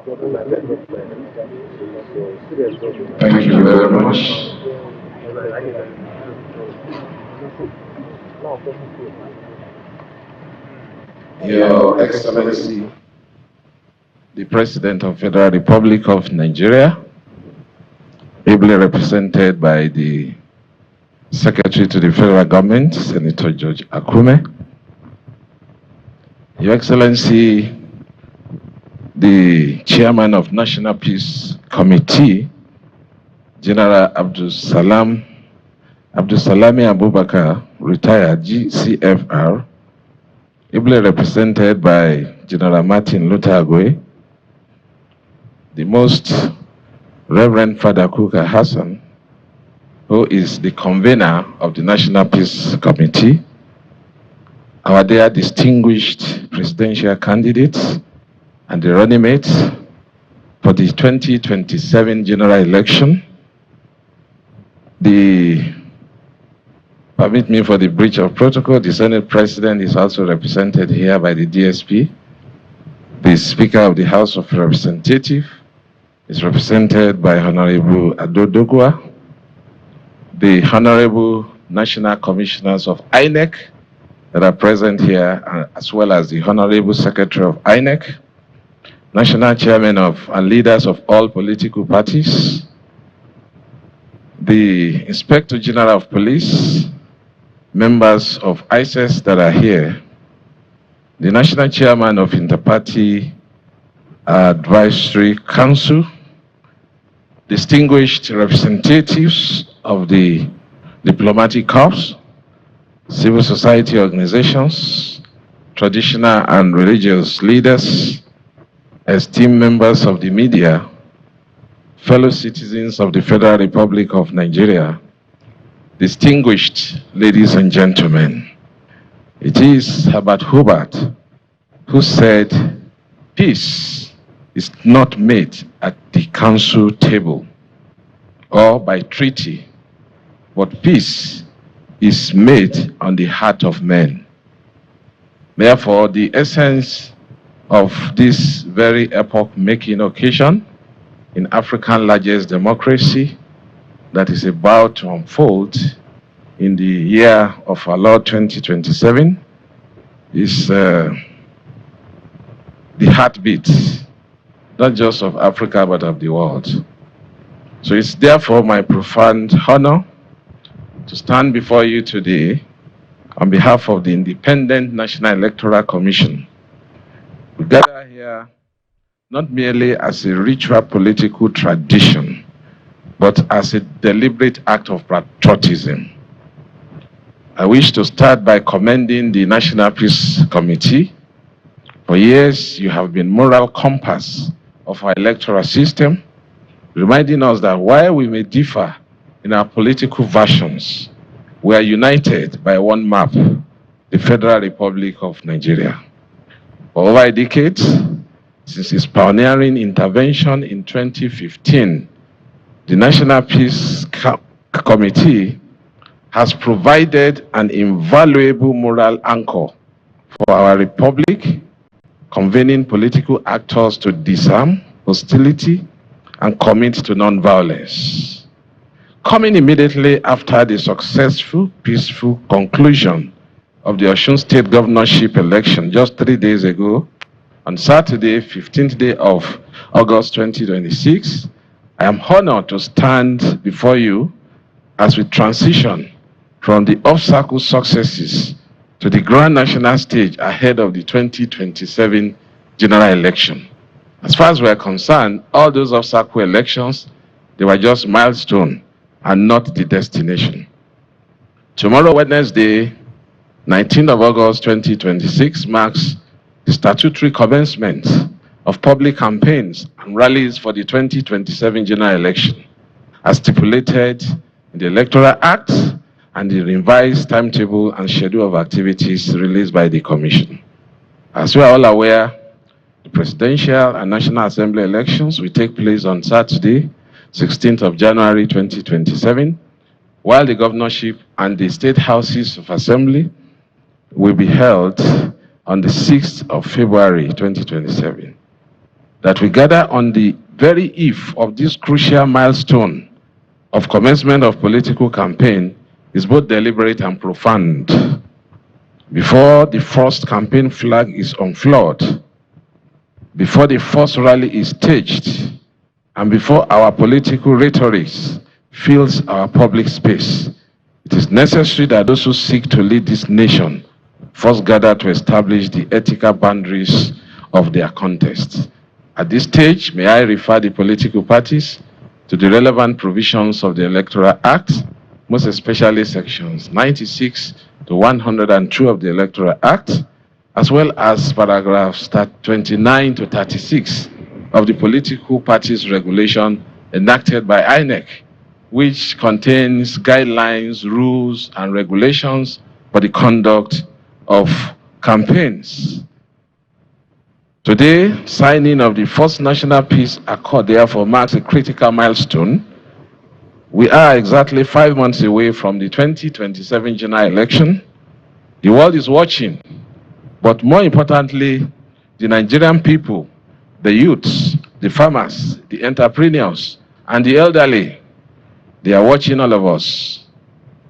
Thank you very much. Your Excellency, the President of Federal Republic of Nigeria, ably represented by the Secretary to the Federal Government, Senator George Akume, Your Excellency, the Chairman of National Peace Committee, General Abdulsalami Abubakar, retired GCFR, ably represented by General Martin Luther Agwe, the Most Reverend Father Kuka Hassan, who is the convener of the National Peace Committee, our dear distinguished presidential candidates and the running mates for the 2027 general election, permit me for the breach of protocol, the Senate President is also represented here by the DSP. The Speaker of the House of Representatives is represented by Honorable Adodogwa. The Honorable National Commissioners of INEC that are present here, as well as the Honorable Secretary of INEC, National Chairman and leaders of all political parties, the Inspector General of Police, members of ISIS that are here, the National Chairman of Interparty Advisory Council, distinguished representatives of the diplomatic corps, civil society organizations, traditional and religious leaders, esteemed members of the media, fellow citizens of the Federal Republic of Nigeria, distinguished ladies and gentlemen. It is Herbert Hoover who said, peace is not made at the council table or by treaty, but peace is made on the heart of men. Therefore, the essence of this very epoch-making occasion in Africa's largest democracy that is about to unfold in the year of our Lord 2027 is the heartbeat, not just of Africa, but of the world. So it's therefore my profound honor to stand before you today on behalf of the Independent National Electoral Commission. We gather here not merely as a ritual political tradition, but as a deliberate act of patriotism. I wish to start by commending the National Peace Committee. For years, you have been moral compass of our electoral system, reminding us that while we may differ in our political versions, we are united by one map, the Federal Republic of Nigeria. For over a decade, since its pioneering intervention in 2015, the National Peace Committee has provided an invaluable moral anchor for our republic, convening political actors to disarm hostility and commit to non-violence. Coming immediately after the successful, peaceful conclusion of the Osun State governorship election just 3 days ago, on Saturday, 15th day of August 2026, I am honored to stand before you as we transition from the off-cycle successes to the grand national stage ahead of the 2027 general election. As far as we are concerned, all those off-cycle elections, they were just milestones and not the destination. Tomorrow, Wednesday, 19th of August 2026, marks the statutory commencement of public campaigns and rallies for the 2027 general election, as stipulated in the Electoral Act and the revised timetable and schedule of activities released by the Commission. As we are all aware, the presidential and National Assembly elections will take place on Saturday, 16th of January 2027, while the governorship and the state houses of assembly will be held on the 6th of February 2027. that we gather on the very eve of this crucial milestone of commencement of political campaign is both deliberate and profound. Before the first campaign flag is unfurled, before the first rally is staged, and before our political rhetoric fills our public space, it is necessary that those who seek to lead this nation first gather to establish the ethical boundaries of their contest. At this stage, may I refer the political parties to the relevant provisions of the Electoral Act, most especially sections 96 to 102 of the Electoral Act, as well as paragraphs 29 to 36 of the Political Parties Regulation enacted by INEC, which contains guidelines, rules, and regulations for the conduct of campaigns. Today, signing of the first National Peace Accord therefore marks a critical milestone. We are exactly 5 months away from the 2027 general election. The world is watching, but more importantly, the Nigerian people, the youths, the farmers, the entrepreneurs, and the elderly, they are watching all of us.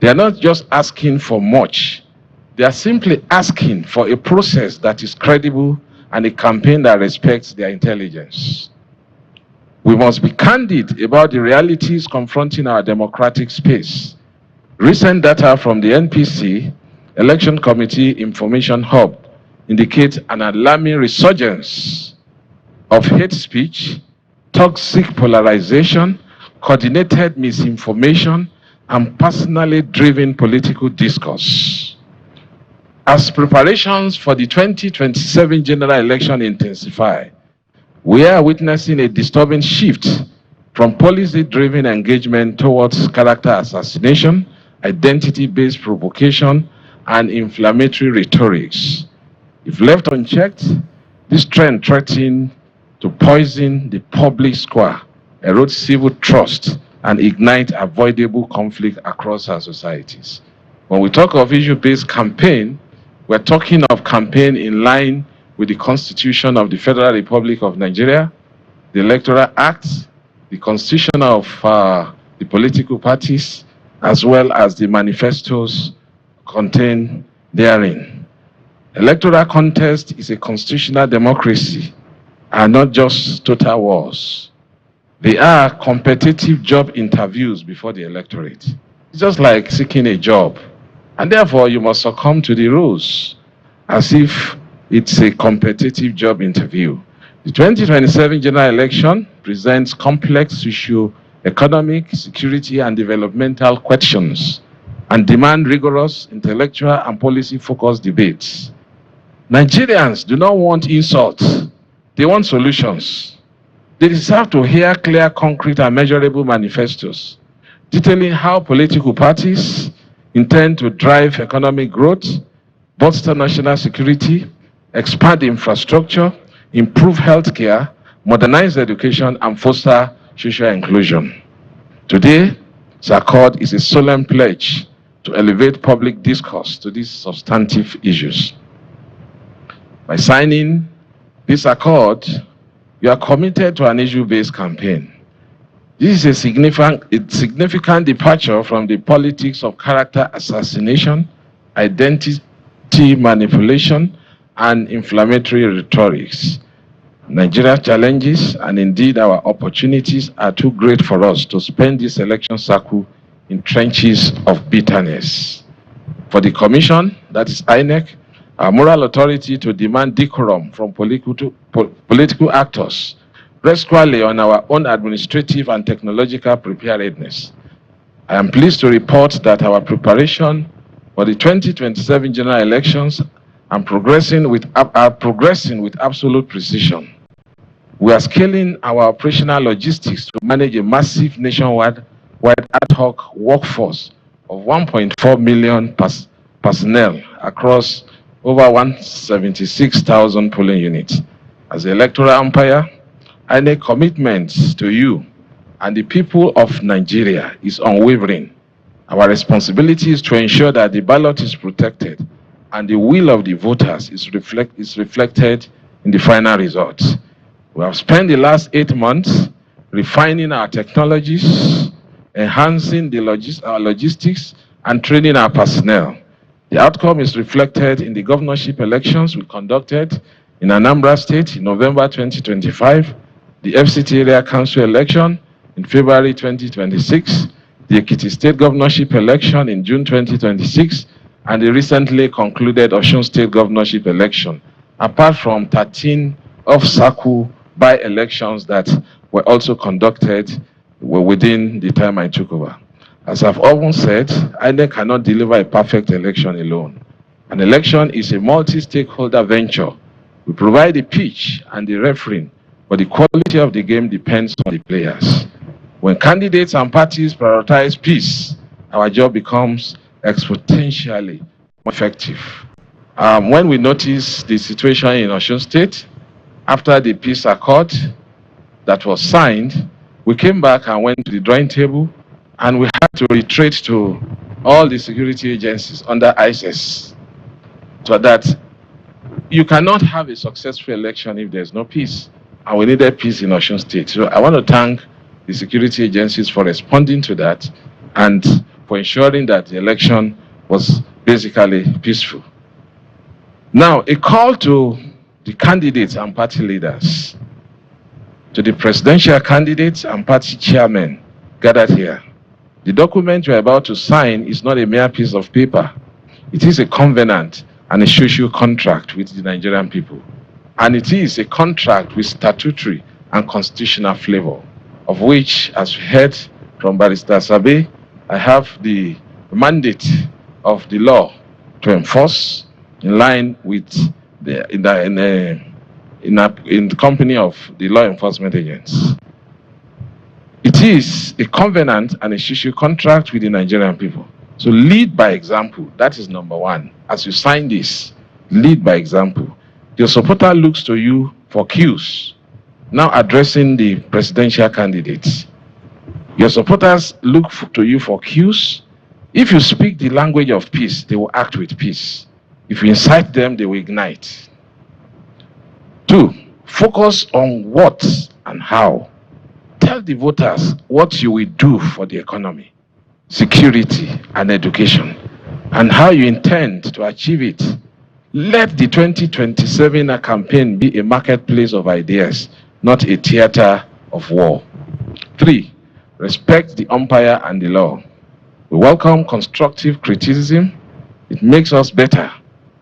They are not just asking for much. They are simply asking for a process that is credible and a campaign that respects their intelligence. We must be candid about the realities confronting our democratic space. Recent data from the NPC, Election Committee Information Hub, indicate an alarming resurgence of hate speech, toxic polarization, coordinated misinformation, and personally driven political discourse. As preparations for the 2027 general election intensify, we are witnessing a disturbing shift from policy-driven engagement towards character assassination, identity-based provocation, and inflammatory rhetorics. If left unchecked, this trend threatens to poison the public square, erode civil trust, and ignite avoidable conflict across our societies. When we talk of issue-based campaign, we're talking of campaign in line with the Constitution of the Federal Republic of Nigeria, the Electoral Act, the Constitution of the political parties, as well as the manifestos contained therein. Electoral contest is a constitutional democracy and not just total wars. They are competitive job interviews before the electorate. It's just like seeking a job. And therefore, you must succumb to the rules as if it's a competitive job interview. The 2027 general election presents complex socio-economic, security, and developmental questions and demand rigorous intellectual and policy-focused debates. Nigerians do not want insults. They want solutions. They deserve to hear clear, concrete, and measurable manifestos detailing how political parties intend to drive economic growth, bolster national security, expand infrastructure, improve healthcare, modernize education, and foster social inclusion. Today, this accord is a solemn pledge to elevate public discourse to these substantive issues. By signing this accord, you are committed to an issue-based campaign. This is a significant departure from the politics of character assassination, identity manipulation, and inflammatory rhetorics. Nigeria's challenges and indeed our opportunities are too great for us to spend this election cycle in trenches of bitterness. For the Commission, that is INEC, our moral authority to demand decorum from political actors rests squarely on our own administrative and technological preparedness. I am pleased to report that our preparation for the 2027 general elections are progressing with absolute precision. We are scaling our operational logistics to manage a massive nationwide ad hoc workforce of 1.4 million personnel across over 176,000 polling units. As the electoral umpire, INEC commitment to you and the people of Nigeria is unwavering. Our responsibility is to ensure that the ballot is protected and the will of the voters is reflected in the final results. We have spent the last 8 months refining our technologies, enhancing our logistics, and training our personnel. The outcome is reflected in the governorship elections we conducted in Anambra State in November 2025, the FCT Area Council election in February 2026, the Ekiti State governorship election in June 2026, and the recently concluded Osun State governorship election, apart from 13 off-circle by-elections that were also conducted within the time I took over. As I've often said, INEC cannot deliver a perfect election alone. An election is a multi-stakeholder venture. We provide the pitch and the refereeing, but the quality of the game depends on the players. When candidates and parties prioritize peace, our job becomes exponentially more effective. When we noticed the situation in Osun State, after the peace accord that was signed, we came back and went to the drawing table, and we had to retreat to all the security agencies under ISIS, so that you cannot have a successful election if there's no peace. And we needed peace in Osun State. So I want to thank the security agencies for responding to that and for ensuring that the election was basically peaceful. Now, a call to the candidates and party leaders, to the presidential candidates and party chairmen gathered here. The document you're about to sign is not a mere piece of paper. It is a covenant and a social contract with the Nigerian people. And it is a contract with statutory and constitutional flavor, of which, as we heard from Barrister Sabe, I have the mandate of the law to enforce in line with in the company of the law enforcement agents. It is a covenant and a social contract with the Nigerian people. So lead by example. That is number one. As you sign this, lead by example. Your supporter looks to you for cues. Now addressing the presidential candidates. Your supporters look to you for cues. If you speak the language of peace, they will act with peace. If you incite them, they will ignite. 2, focus on what and how. Tell the voters what you will do for the economy, security, and education, and how you intend to achieve it. Let the 2027 campaign be a marketplace of ideas, not a theater of war. 3, respect the umpire and the law. We welcome constructive criticism. It makes us better.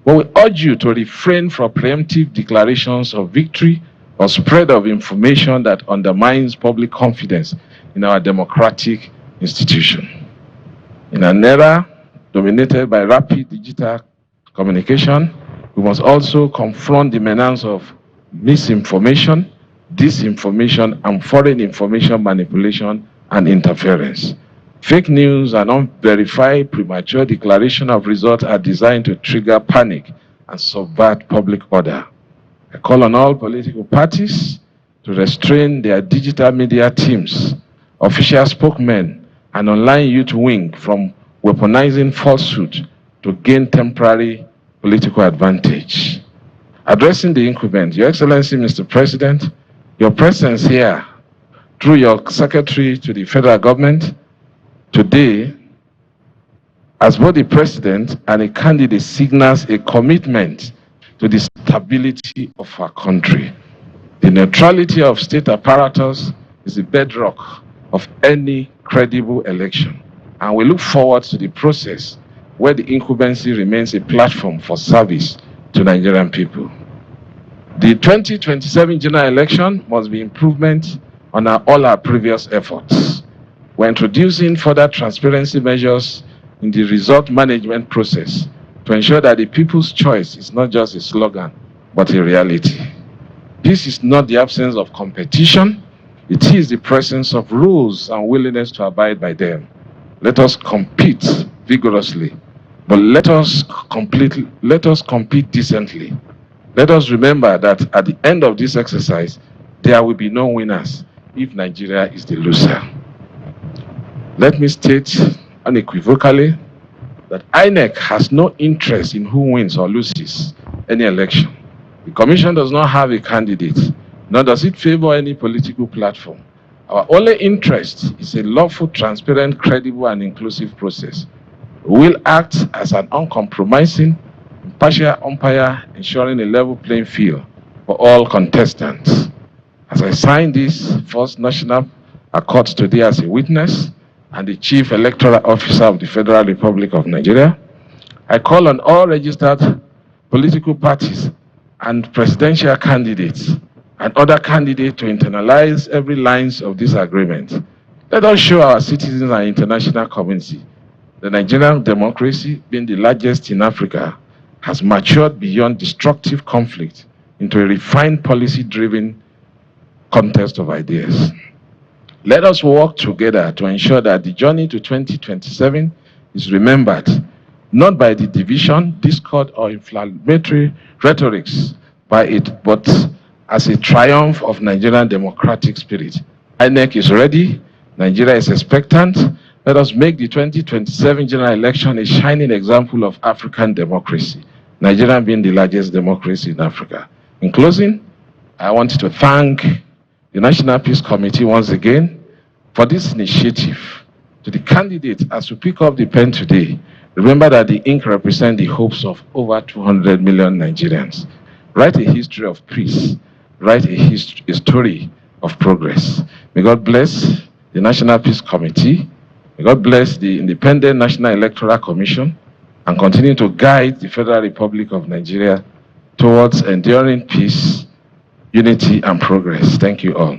But we urge you to refrain from preemptive declarations of victory or spread of information that undermines public confidence in our democratic institution. In an era dominated by rapid digital communication, we must also confront the menace of misinformation, disinformation, and foreign information manipulation and interference. Fake news and unverified premature declaration of results are designed to trigger panic and subvert public order. I call on all political parties to restrain their digital media teams, official spokesmen, and online youth wing from weaponizing falsehood to gain temporary political advantage. Addressing the incumbent, Your Excellency, Mr. President, your presence here through your secretary to the federal government today as both the president and a candidate signals a commitment to the stability of our country. The neutrality of state apparatus is the bedrock of any credible election, and we look forward to the process where the incumbency remains a platform for service to Nigerian people. The 2027 general election must be improvement on all our previous efforts. We're introducing further transparency measures in the result management process to ensure that the people's choice is not just a slogan, but a reality. This is not the absence of competition, it is the presence of rules and willingness to abide by them. Let us compete vigorously, but let us compete decently. Let us remember that at the end of this exercise, there will be no winners if Nigeria is the loser. Let me state unequivocally that INEC has no interest in who wins or loses any election. The Commission does not have a candidate, nor does it favor any political platform. Our only interest is a lawful, transparent, credible, and inclusive process. We will act as an uncompromising, impartial umpire, ensuring a level playing field for all contestants. As I sign this first national accord today as a witness and the Chief Electoral Officer of the Federal Republic of Nigeria, I call on all registered political parties and presidential candidates and other candidates to internalize every lines of this agreement. Let us show our citizens and international community the Nigerian democracy, being the largest in Africa, has matured beyond destructive conflict into a refined policy-driven contest of ideas. Let us work together to ensure that the journey to 2027 is remembered not by the division, discord, or inflammatory rhetorics but as a triumph of Nigerian democratic spirit. INEC is ready. Nigeria is expectant. Let us make the 2027 general election a shining example of African democracy, Nigeria being the largest democracy in Africa. In closing, I want to thank the National Peace Committee once again for this initiative. To the candidates, as we pick up the pen today, remember that the ink represents the hopes of over 200 million Nigerians. Write a history of peace. Write a story of progress. May God bless the National Peace Committee. May God bless the Independent National Electoral Commission and continue to guide the Federal Republic of Nigeria towards enduring peace, unity, and progress. Thank you all.